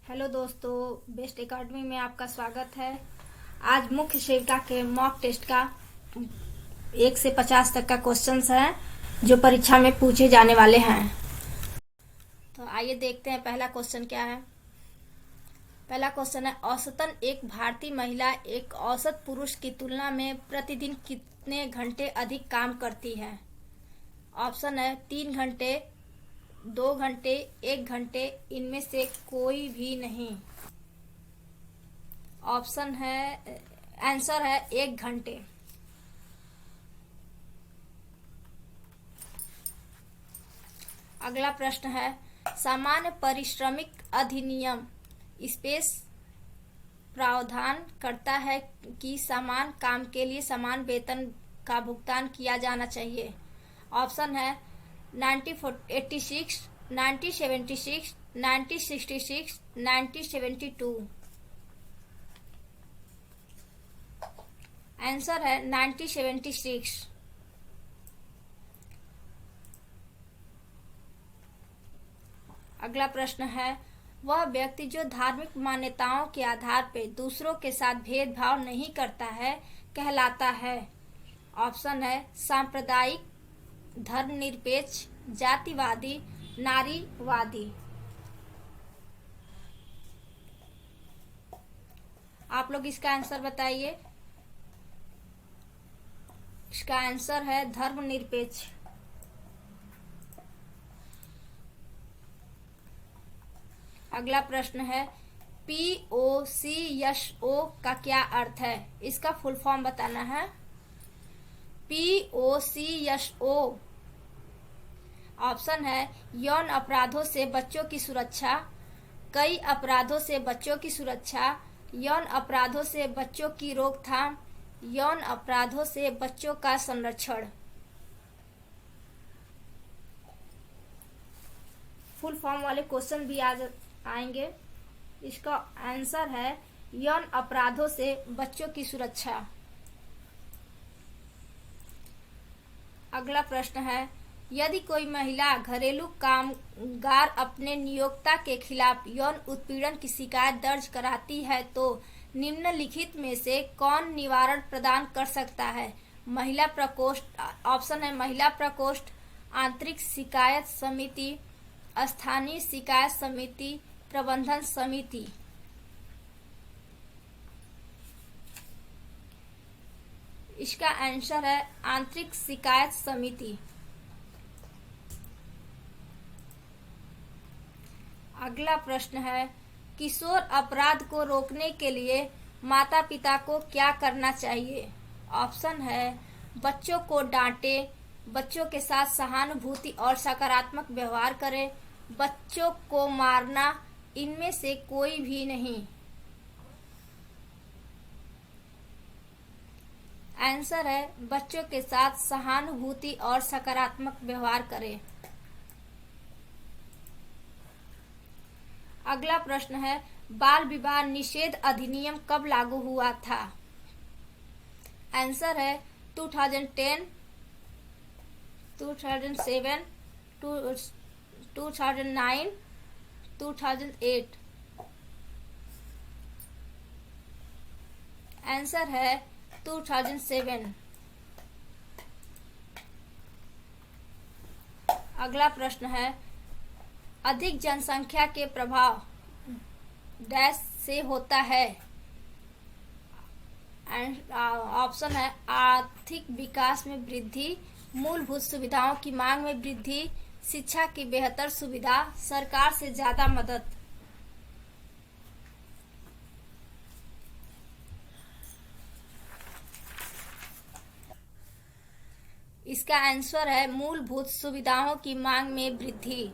Hello दोस्तों, best academy में आपका स्वागत है। आज मुख्य सेविका के मॉक टेस्ट का 1 से 50 तक का क्वेश्चंस है जो परीक्षा में पूछे जाने वाले हैं। तो आइए देखते हैं पहला क्वेश्चन क्या है। पहला क्वेश्चन है, औसतन एक भारतीय महिला एक औसत पुरुष की तुलना में प्रतिदिन कितने घंटे अधिक काम करती है। ऑप्शन है 3 घंटे, 2 घंटे, 1 घंटे, इनमें से कोई भी नहीं। ऑप्शन है, आंसर है 1 घंटे। अगला प्रश्न है, सामान्य पारिश्रमिक अधिनियम स्पेस प्रावधान करता है कि समान काम के लिए समान वेतन का भुगतान किया जाना चाहिए। ऑप्शन है 1986, 1976, 1966, 1972। आंसर है 1976। अगला प्रश्न है, वह व्यक्ति जो धार्मिक मान्यताओं के आधार पर दूसरों के साथ भेदभाव नहीं करता है कहलाता है। ऑप्शन है सांप्रदायिक, धर्मनिरपेक्ष, जातिवादी, नारीवादी। आप लोग इसका आंसर बताइए। इसका आंसर है धर्मनिरपेक्ष। अगला प्रश्न है, POCSO का क्या अर्थ है। इसका फुल फॉर्म बताना है। POCSO ऑप्शन है यौन अपराधों से बच्चों की सुरक्षा, कई अपराधों से बच्चों की सुरक्षा, यौन अपराधों से बच्चों की रोकथाम, यौन अपराधों से बच्चों का संरक्षण। फुल फॉर्म वाले क्वेश्चन भी आज आएंगे। इसका आंसर है यौन अपराधों से बच्चों की सुरक्षा। अगला प्रश्न है, यदि कोई महिला घरेलू कामगार अपने नियोक्ता के खिलाफ यौन उत्पीड़न की शिकायत दर्ज कराती है तो निम्नलिखित में से कौन निवारण प्रदान कर सकता है। महिला प्रकोष्ठ। ऑप्शन है महिला प्रकोष्ठ, आंतरिक शिकायत समिति, स्थानीय शिकायत समिति, प्रबंधन समिति। इसका आंसर है आंतरिक शिकायत समिति। अगला प्रश्न है, किशोर अपराध को रोकने के लिए माता पिता को क्या करना चाहिए। ऑप्शन है बच्चों को डांटे, बच्चों के साथ सहानुभूति और सकारात्मक व्यवहार करें, बच्चों को मारना, इनमें से कोई भी नहीं। आंसर है बच्चों के साथ सहानुभूति और सकारात्मक व्यवहार करें। अगला प्रश्न है, बाल विवाह निषेध अधिनियम कब लागू हुआ था। आंसर है 2010, 2007, 2009, 2008। आंसर है 2007। अगला प्रश्न है, अधिक जनसंख्या के प्रभाव डैश से होता है। ऑप्शन है आर्थिक विकास में वृद्धि, मूलभूत सुविधाओं की मांग में वृद्धि, शिक्षा की बेहतर सुविधा, सरकार से ज्यादा मदद। इसका आंसर है मूलभूत सुविधाओं की मांग में वृद्धि।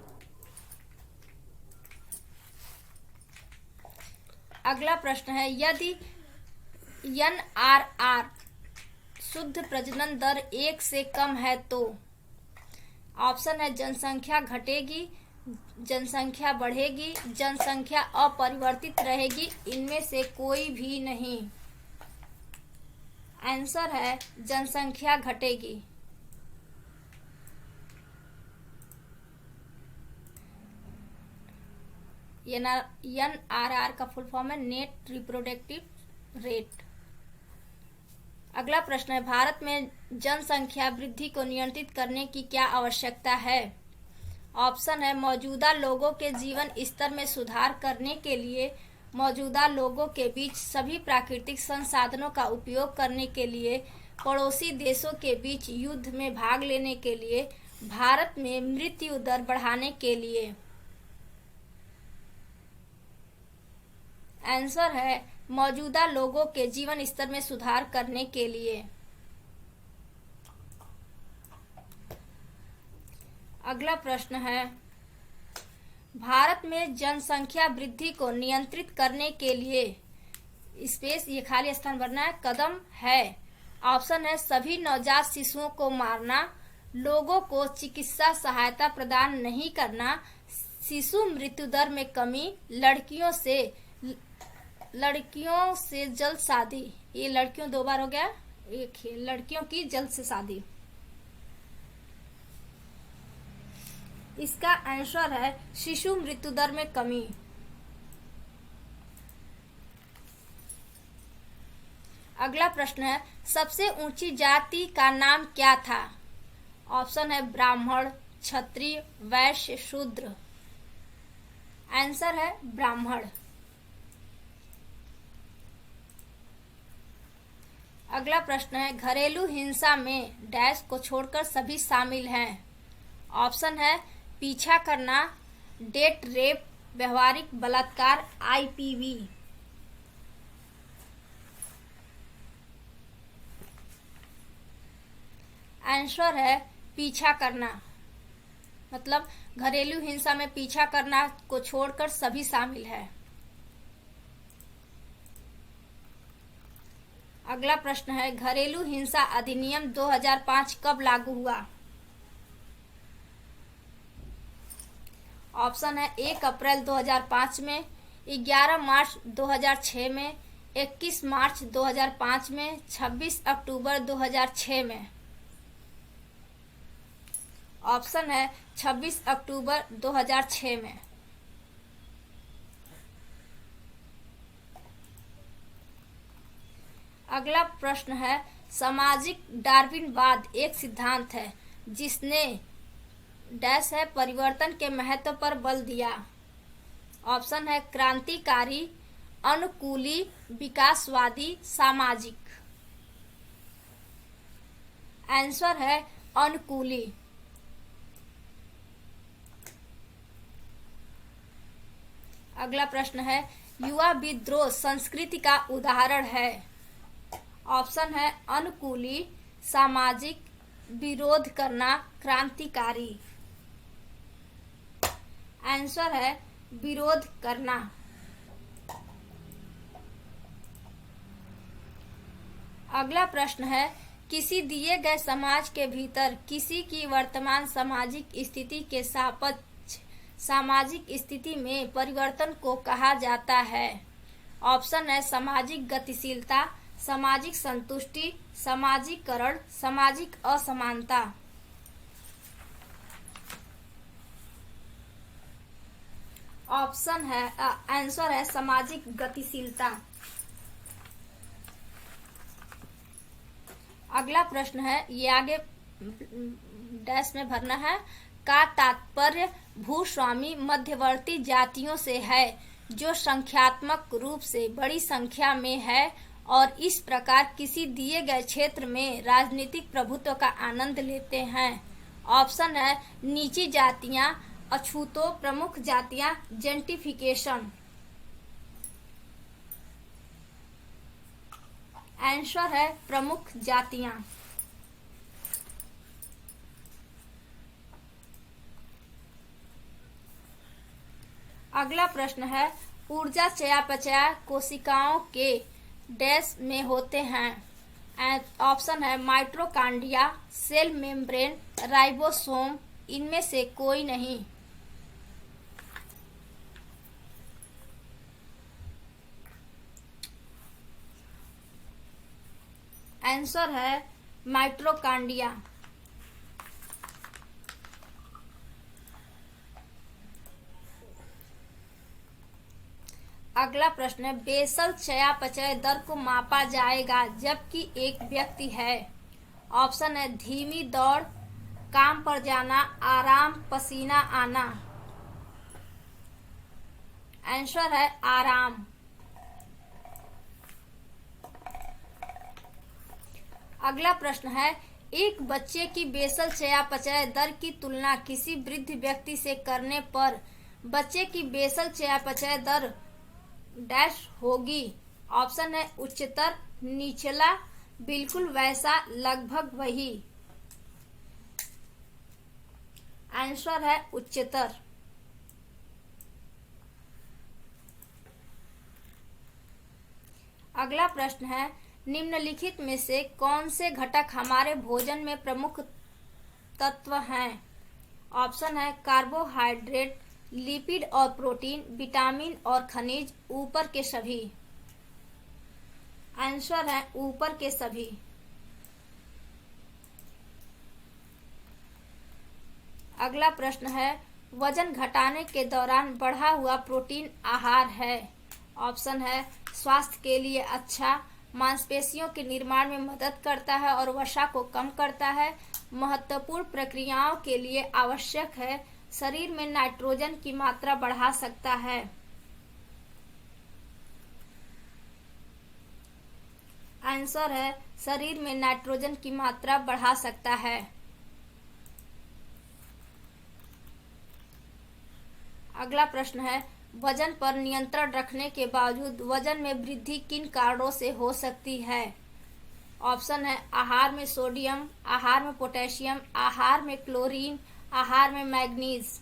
अगला प्रश्न है, यदि NRR शुद्ध प्रजनन दर 1 से कम है तो। ऑप्शन है जनसंख्या घटेगी, जनसंख्या बढ़ेगी, जनसंख्या अपरिवर्तित रहेगी, इनमें से कोई भी नहीं। आंसर है जनसंख्या घटेगी। NRR का फुल फॉर्म है नेट रिप्रोडक्टिव रेट। अगला प्रश्न है, भारत में जनसंख्या वृद्धि को नियंत्रित करने की क्या आवश्यकता है? ऑप्शन है, मौजूदा लोगों के जीवन स्तर में सुधार करने के लिए, मौजूदा लोगों के बीच सभी प्राकृतिक संसाधनों का उपयोग करने के लिए, पड़ोसी देशों के बीच युद्ध में भाग लेने के लिए, भारत में मृत्यु दर बढ़ाने के लिए। आंसर है मौजूदा लोगों के जीवन स्तर में सुधार करने के लिए। अगला प्रश्न है, भारत में जनसंख्या वृद्धि को नियंत्रित करने के लिए स्पेस ये खाली स्थान भरना है कदम है। ऑप्शन है, सभी नवजात शिशुओं को मारना, लोगों को चिकित्सा सहायता प्रदान नहीं करना, शिशु मृत्यु दर में कमी, लड़कियों से जल्द शादी। ये लड़कियों दो बार हो गया, एक ही, लड़कियों की जल्द से शादी। इसका आंसर है शिशु मृत्यु दर में कमी। अगला प्रश्न है, सबसे ऊंची जाति का नाम क्या था? ऑप्शन है, ब्राह्मण, क्षत्रिय, वैश्य, शूद्र। आंसर है ब्राह्मण। अगला प्रश्न है, घरेलू हिंसा में डैश को छोड़कर सभी शामिल हैं। ऑप्शन है, पीछा करना, डेट रेप, व्यवहारिक बलात्कार, IPV। आंसर है पीछा करना, मतलब घरेलू हिंसा में पीछा करना को छोड़कर सभी शामिल है। अगला प्रश्न है, घरेलू हिंसा अधिनियम 2005 कब लागू हुआ? ऑप्शन है, 1 अप्रैल 2005 में, 11 मार्च 2006 में, 21 मार्च 2005 में, 26 अक्टूबर 2006 में। ऑप्शन है 26 अक्टूबर 2006 में। अगला प्रश्न है, सामाजिक डार्विनवाद एक सिद्धांत है जिसने डैश है परिवर्तन के महत्व पर बल दिया। ऑप्शन है, क्रांतिकारी, अनुकूली, विकासवादी, सामाजिक। आंसर है अनुकूली। अगला प्रश्न है, युवा विद्रोह संस्कृति का उदाहरण है। ऑप्शन है, अनुकूली, सामाजिक, विरोध करना, क्रांतिकारी। आंसर है विरोध करना। अगला प्रश्न है, किसी दिए गए समाज के भीतर किसी की वर्तमान सामाजिक स्थिति के सापेक्ष सामाजिक स्थिति में परिवर्तन को कहा जाता है। ऑप्शन है, सामाजिक गतिशीलता, सामाजिक संतुष्टि, सामाजिकरण, सामाजिक असमानता। ऑप्शन है आंसर है सामाजिक गतिशीलता। अगला प्रश्न है, ये आगे डैश में भरना है, का तात्पर्य भूस्वामी मध्यवर्ती जातियों से है जो संख्यात्मक रूप से बड़ी संख्या में है और इस प्रकार किसी दिए गए क्षेत्र में राजनीतिक प्रभुत्व का आनंद लेते हैं। ऑप्शन है, नीची जातियां, अछूतों, प्रमुख जातियां, जेंटिफिकेशन। आंसर है प्रमुख जातियां। अगला प्रश्न है, ऊर्जा चयापचय कोशिकाओं के डैश में होते हैं। ऑप्शन है, माइटोकॉन्ड्रिया, सेल मेम्ब्रेन, राइबोसोम, इनमें से कोई नहीं। आंसर है माइटोकॉन्ड्रिया। अगला प्रश्न है, बेसल चयापचय दर को मापा जाएगा जबकि एक व्यक्ति है। ऑप्शन है धीमी दौड़, काम पर जाना, आराम, पसीना आना। आंसर है आराम। अगला प्रश्न है, एक बच्चे की बेसल चयापचय दर की तुलना किसी वृद्ध व्यक्ति से करने पर बच्चे की बेसल चयापचय दर डैश होगी। ऑप्शन है उच्चतर, निचला, बिल्कुल वैसा, लगभग वही। आंसर है उच्चतर। अगला प्रश्न है, निम्नलिखित में से कौन से घटक हमारे भोजन में प्रमुख तत्व हैं। ऑप्शन है कार्बोहाइड्रेट, लिपिड और प्रोटीन, विटामिन और खनिज, ऊपर के सभी। आंसर है ऊपर के सभी। अगला प्रश्न है, वजन घटाने के दौरान बढ़ा हुआ प्रोटीन आहार है। ऑप्शन है स्वास्थ्य के लिए अच्छा, मांसपेशियों के निर्माण में मदद करता है और वसा को कम करता है, महत्वपूर्ण प्रक्रियाओं के लिए आवश्यक है, शरीर में नाइट्रोजन की मात्रा बढ़ा सकता है। आंसर है शरीर में नाइट्रोजन की मात्रा बढ़ा सकता है। अगला प्रश्न है, वजन पर नियंत्रण रखने के बावजूद वजन में वृद्धि किन कारणों से हो सकती है। ऑप्शन है आहार में सोडियम, आहार में पोटेशियम, आहार में क्लोरीन, आहार में मैग्नीज।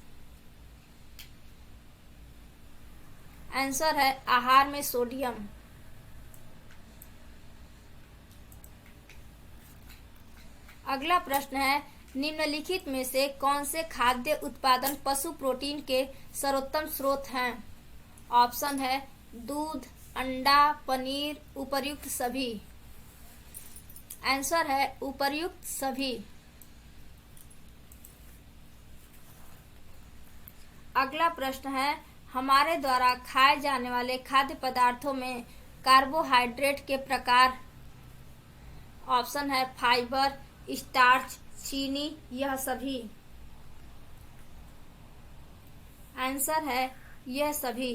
आंसर है आहार में सोडियम। अगला प्रश्न है, निम्नलिखित में से कौन से खाद्य उत्पादन पशु प्रोटीन के सर्वोत्तम स्रोत हैं। ऑप्शन है दूध, अंडा, पनीर, उपर्युक्त सभी। आंसर है उपर्युक्त सभी। अगला प्रश्न है, हमारे द्वारा खाए जाने वाले खाद्य पदार्थों में कार्बोहाइड्रेट के प्रकार। ऑप्शन है फाइबर, स्टार्च, चीनी, यह सभी। आंसर है यह सभी।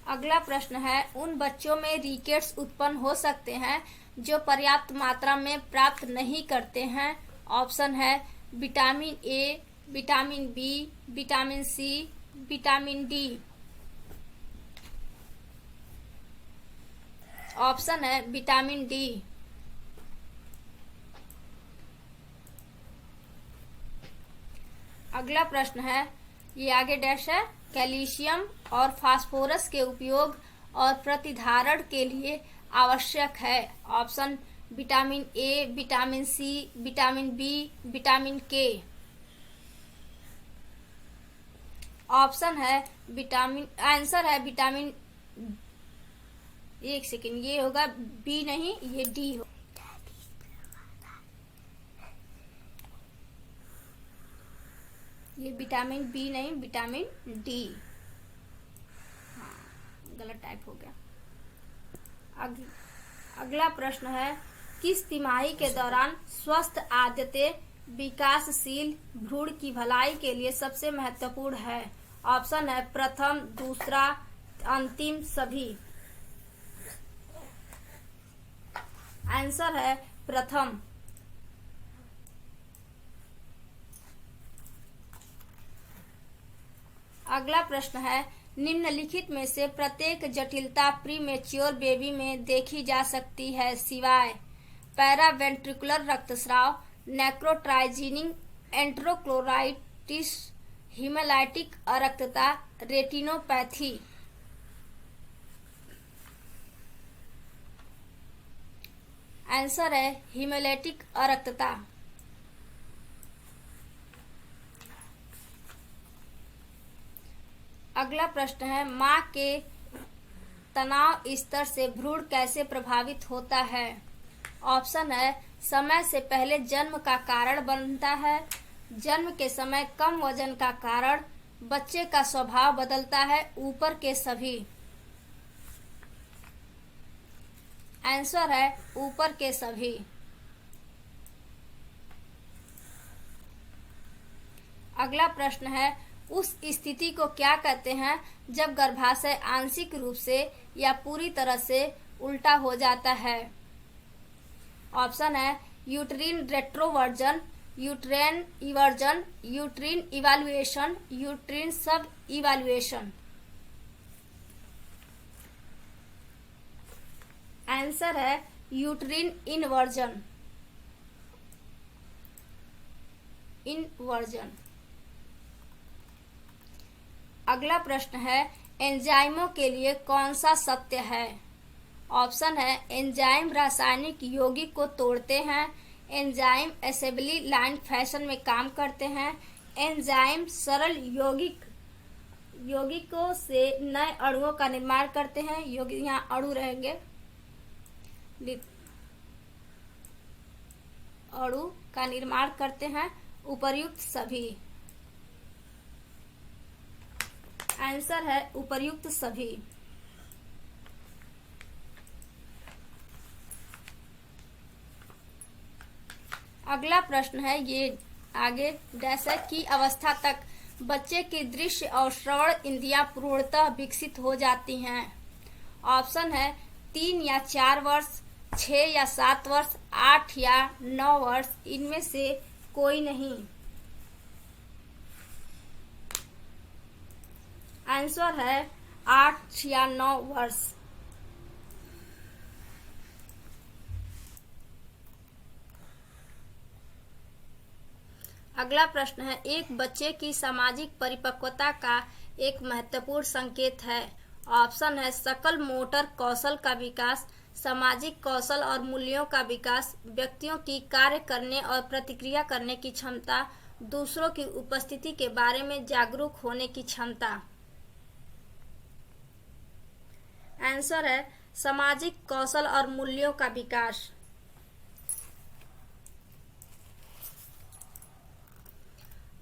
अगला प्रश्न है, उन बच्चों में रिकेट्स उत्पन्न हो सकते हैं जो पर्याप्त मात्रा में प्राप्त नहीं करते हैं। ऑप्शन है vitamin A, vitamin B, vitamin C, vitamin D. Option है विटामिन डी। अगला प्रश्न है, ये आगे डैश है, कैल्शियम और फास्फोरस के उपयोग और प्रतिधारण के लिए आवश्यक है। Option vitamin A, vitamin C, vitamin B, vitamin K. Option है विटामिन, आंसर है विटामिन, एक सेकेंड, ये होगा बी नहीं, ये डी हो। ये विटामिन बी नहीं, विटामिन डी। हाँ, गलत टाइप हो गया। अगला प्रश्न है, किस तिमाही के दौरान स्वस्थ आदतें विकासशील भ्रूण की भलाई के लिए सबसे महत्वपूर्ण है। ऑप्शन है प्रथम, दूसरा, अंतिम, सभी। आंसर है प्रथम। अगला प्रश्न है, निम्नलिखित में से प्रत्येक जटिलता प्रीमेच्योर बेबी में देखी जा सकती है सिवाय पैरावेंट्रिकुलर रक्तस्राव, नेक्रोट्राइजिनिंग एंटेरोक्लोराइटिस, हीमोलाइटिक अरक्तता, रेटिनोपैथी। आंसर है हीमोलाइटिक अरक्तता। अगला प्रश्न है, मां के तनाव स्तर से भ्रूण कैसे प्रभावित होता है। ऑप्शन है समय से पहले जन्म का कारण बनता है, जन्म के समय कम वजन का कारण बच्चे का स्वभाव बदलता है ऊपर के सभी। आंसर है ऊपर के सभी। अगला प्रश्न है, उस स्थिति को क्या कहते हैं जब गर्भाशय आंशिक रूप से या पूरी तरह से उल्टा हो जाता है? ऑप्शन है uterine retroversion, uterine eversion, uterine evaluation, uterine sub evaluation. Answer है यूट्रीन इनवर्जन। इनवर्जन। अगला प्रश्न है, एंजाइमों के लिए कौन सा सत्य है? ऑप्शन है एंजाइम रासायनिक यौगिक को तोड़ते हैं, एंजाइम असेंबली लाइन फैशन में काम करते हैं, एंजाइम सरल यौगिकों से नए अणुओं का निर्माण करते हैं। यौगिक यहाँ अणु रहेंगे, अणु का निर्माण करते हैं। उपर्युक्त सभी। आंसर है उपर्युक्त सभी। अगला प्रश्न है, ये आगे डैश की अवस्था तक बच्चे की दृश्य और श्रवण इंद्रियां पूर्णतः विकसित हो जाती हैं। ऑप्शन है 3 या 4 वर्ष, 6 या 7 वर्ष, 8 या 9 वर्ष, इनमें से कोई नहीं। आंसर है 8 या 9 वर्ष। अगला प्रश्न है, एक बच्चे की सामाजिक परिपक्वता का एक महत्वपूर्ण संकेत है। ऑप्शन है सकल मोटर कौशल का विकास, सामाजिक कौशल और मूल्यों का विकास, व्यक्तियों की कार्य करने और प्रतिक्रिया करने की क्षमता, दूसरों की उपस्थिति के बारे में जागरूक होने की क्षमता। आंसर है सामाजिक कौशल और मूल्यों का विकास।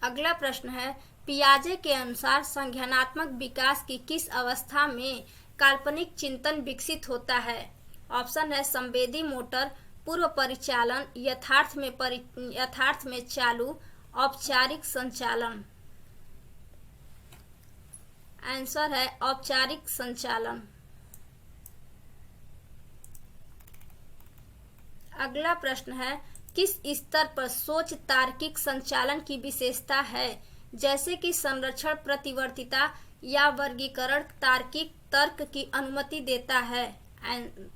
अगला प्रश्न है, पियाजे के अनुसार संज्ञानात्मक विकास की किस अवस्था में काल्पनिक चिंतन विकसित होता है? ऑप्शन है संवेदी मोटर, पूर्व परिचालन, यथार्थ में चालू, औपचारिक संचालन। आंसर है औपचारिक संचालन। अगला प्रश्न है, किस स्तर पर सोच तार्किक संचालन की विशेषता है, जैसे कि संरक्षण प्रतिवर्तीता या वर्गीकरण तार्किक तर्क की अनुमति देता है?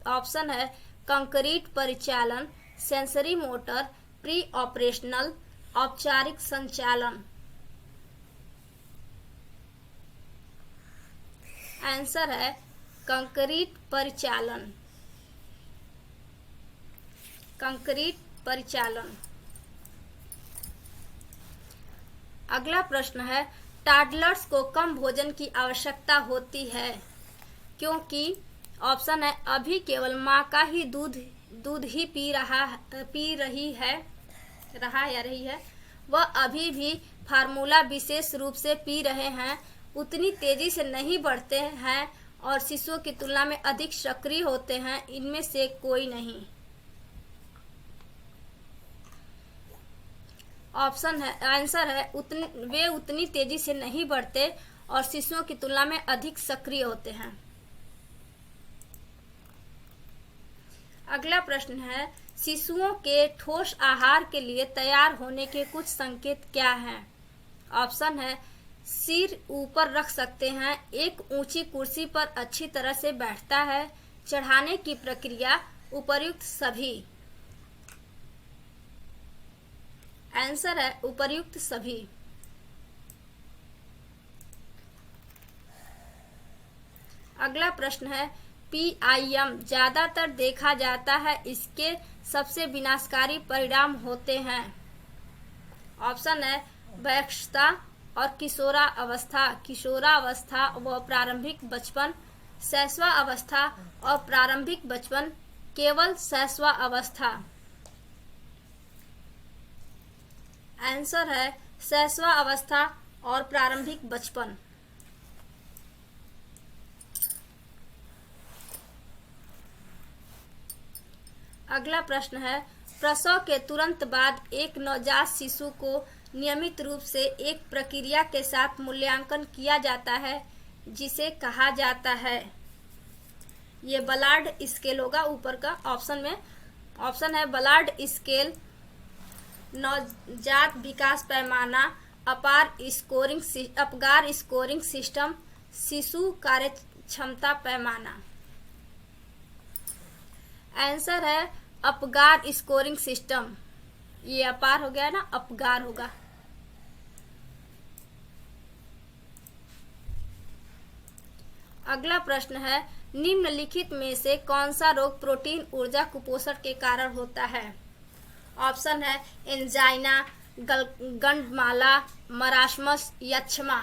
ऑप्शन है कंक्रीट परिचालन, सेंसरी मोटर, प्री ऑपरेशनल, औपचारिक संचालन। आंसर है कंक्रीट परिचालन। कंक्रीट परिचालन। अगला प्रश्न है, टॉडलर्स को कम भोजन की आवश्यकता होती है क्योंकि? ऑप्शन है अभी केवल माँ का ही दूध ही पी रही है, वह अभी भी फार्मूला विशेष रूप से पी रहे हैं, उतनी तेजी से नहीं बढ़ते हैं और शिशुओं की तुलना में अधिक सक्रिय होते हैं, इनमें से कोई नहीं। ऑप्शन है आंसर है वे उतनी तेजी से नहीं बढ़ते और शिशुओं की तुलना में अधिक सक्रिय होते हैं। अगला प्रश्न है, शिशुओं के ठोस आहार के लिए तैयार होने के कुछ संकेत क्या हैं? ऑप्शन है सिर ऊपर रख सकते हैं, एक ऊंची कुर्सी पर अच्छी तरह से बैठता है, चढ़ाने की प्रक्रिया, उपर्युक्त सभी। आंसर है उपर्युक्त सभी। अगला प्रश्न है, PIM ज्यादातर देखा जाता है, इसके सबसे विनाशकारी परिणाम होते हैं? ऑप्शन है वयस्कता और किशोरावस्था व प्रारंभिक बचपन, शैशवावस्था और प्रारंभिक बचपन, केवल शैशवावस्था। आंसर है शैशवावस्था और प्रारंभिक बचपन। अगला प्रश्न है, प्रसव के तुरंत बाद एक नवजात शिशु को नियमित रूप से एक प्रक्रिया के साथ मूल्यांकन किया जाता है जिसे कहा जाता है। ये बलार्ड स्केल होगा। ऊपर का ऑप्शन है बलार्ड स्केल, नवजात विकास पैमाना, अपगार स्कोरिंग सिस्टम, शिशु कार्यक्षमता पैमाना। आंसर है अपगार स्कोरिंग सिस्टम। ये अपार हो गया ना, अपगार होगा। अगला प्रश्न है, निम्नलिखित में से कौन सा रोग प्रोटीन ऊर्जा कुपोषण के कारण होता है? ऑप्शन है एंजाइना, गंडमाला, मरासमस, यक्ष्मा।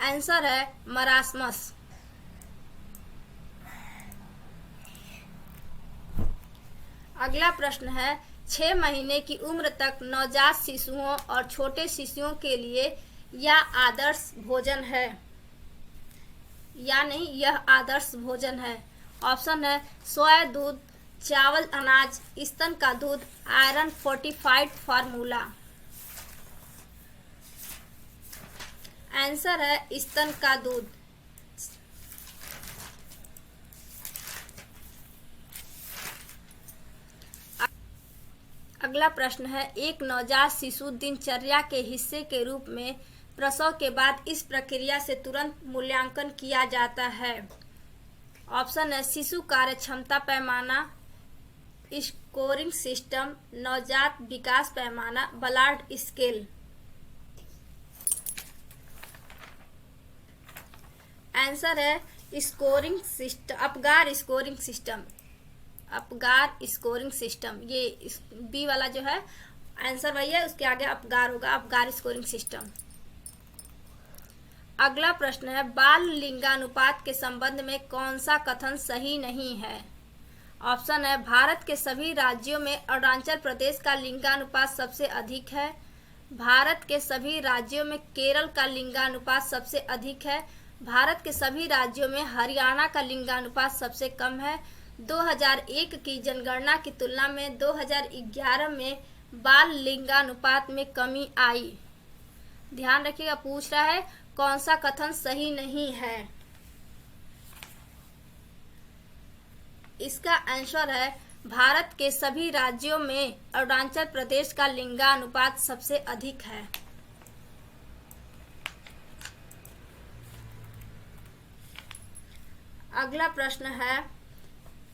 आंसर है मरासमस। अगला प्रश्न है, 6 महीने की उम्र तक नवजात शिशुओं और छोटे शिशुओं के लिए यह आदर्श भोजन है या नहीं? यह आदर्श भोजन है। ऑप्शन है सोया दूध, चावल, अनाज, स्तन का दूध, आयरन फोर्टिफाइड फार्मूला। आंसर है स्तन का दूध। अगला प्रश्न है, एक नवजात शिशु दिनचर्या के हिस्से के रूप में प्रसव के बाद इस प्रक्रिया से तुरंत मूल्यांकन किया जाता है। ऑप्शन है शिशु कार्यक्षमता पैमाना, स्कोरिंग सिस्टम, नवजात विकास पैमाना, बलार्ड स्केल। आंसर है scoring system, Apgar scoring system. Apgar scoring system, ये बी वाला जो है आंसर वही है, उसके आगे अपगार होगा, अपगार स्कोरिंग सिस्टम। अगला प्रश्न है, बाल लिंगानुपात के संबंध में कौन सा कथन सही नहीं है? ऑप्शन है भारत के सभी राज्यों में अरुणाचल प्रदेश का लिंगानुपात सबसे अधिक है, भारत के सभी राज्यों में केरल का लिंगानुपात सबसे अधिक है, भारत के सभी राज्यों में हरियाणा का लिंगानुपात सबसे कम है, 2001 की जनगणना की तुलना में 2011 में बाल लिंगानुपात में कमी आई। ध्यान रखिएगा, पूछ रहा है कौन सा कथन सही नहीं है। इसका आंसर है भारत के सभी राज्यों में अरुणाचल प्रदेश का लिंगानुपात सबसे अधिक है। अगला प्रश्न है,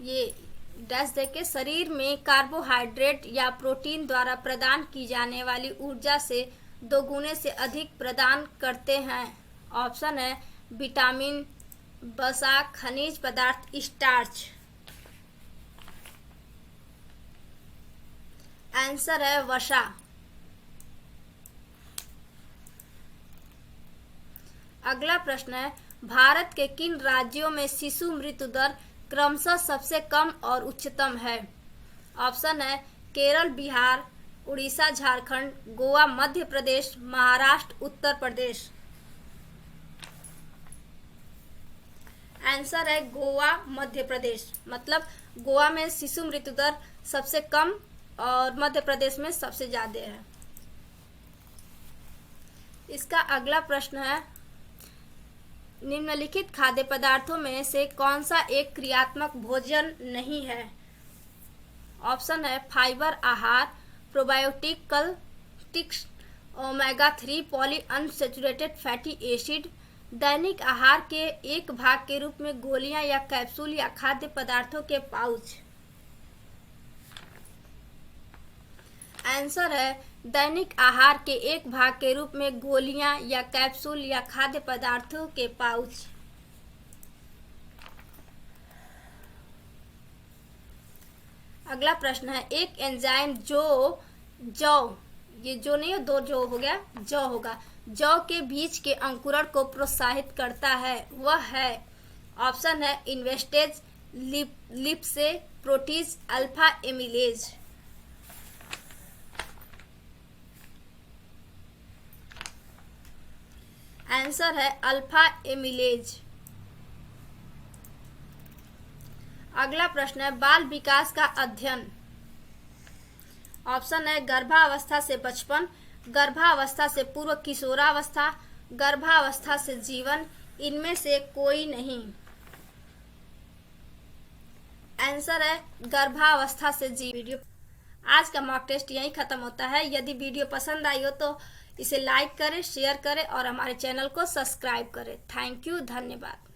ये डैश देके, शरीर में कार्बोहाइड्रेट या प्रोटीन द्वारा प्रदान की जाने वाली ऊर्जा से 2 गुने से अधिक प्रदान करते हैं। ऑप्शन है विटामिन, वसा, खनिज पदार्थ, स्टार्च। आंसर है वसा। अगला प्रश्न है, भारत के किन राज्यों में शिशु मृत्यु दर क्रमशः सबसे कम और उच्चतम है? ऑप्शन है केरल, बिहार, उड़ीसा, झारखंड, गोवा, मध्य प्रदेश, महाराष्ट्र, उत्तर प्रदेश। आंसर है गोवा, मध्य प्रदेश। मतलब गोवा में शिशु मृत्यु दर सबसे कम और मध्य प्रदेश में सबसे ज्यादा है। इसका अगला प्रश्न है, निम्नलिखित खाद्य पदार्थों में से कौन सा एक क्रियात्मक भोजन नहीं है? ऑप्शन है फाइबर आहार, प्रोबायोटिक, कल्टिक्स, omega 3 poly unsaturated fatty acid, दैनिक आहार के एक भाग के रूप में गोलियां या कैप्सूल या खाद्य पदार्थों के पाउच। आंसर है दैनिक आहार के एक भाग के रूप में गोलियां या कैप्सूल या खाद्य पदार्थों के पाउच। अगला प्रश्न है, एक एंजाइम जौ, ये जो नहीं हो, 2 जो हो गया, जौ होगा, जौ के बीज के अंकुरण को प्रोत्साहित करता है, वह है। ऑप्शन है इन्वेस्टेज, लिप्से, प्रोटीज, अल्फा एमिलेज। आंसर है अल्फा एमिलेज। अगला प्रश्न है बाल विकास का अध्ययन। ऑप्शन है गर्भावस्था से बचपन, गर्भावस्था से पूर्व किशोरावस्था, गर्भावस्था से जीवन, इनमें से कोई नहीं। आंसर है गर्भावस्था से जीवन। आज का मॉक टेस्ट यहीं खत्म होता है। यदि वीडियो पसंद आई हो तो इसे लाइक करें, शेयर करें और हमारे चैनल को सब्सक्राइब करें। थैंक यू, धन्यवाद।